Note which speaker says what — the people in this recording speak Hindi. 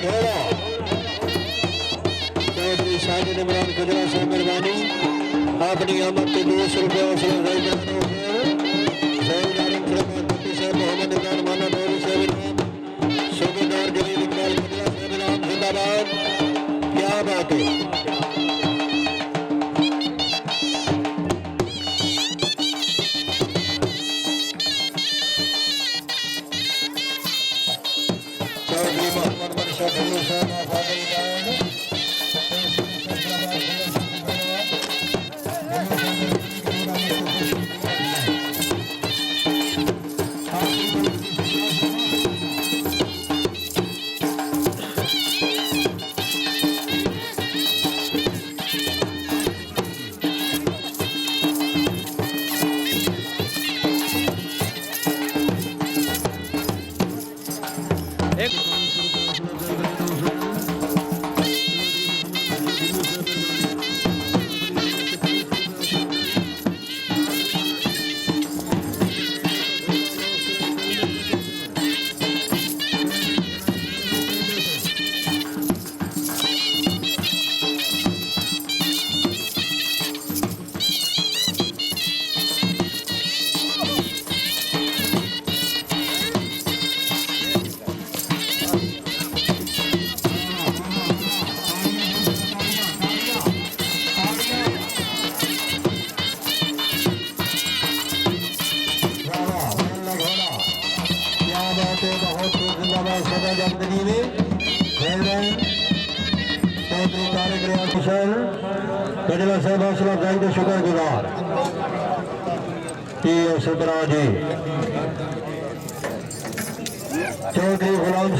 Speaker 1: घोड़ा चौधरी साजिद इमरान कजरा साहब मेहरबानी अपनी आमद के 200 रुपये हौसला ज़ाइदार साहब मोहम्मद इमरान माना नौरी साहब सूबेदार जलील इकबाल कजरा साहब नाम जिंदाबाद। क्या बात है चौधरी मोहम्मद मनशा ढुल्लू साहब कजला साहब हौसला अफजाई के शुक्रगुजार जी चौधरी गुलाम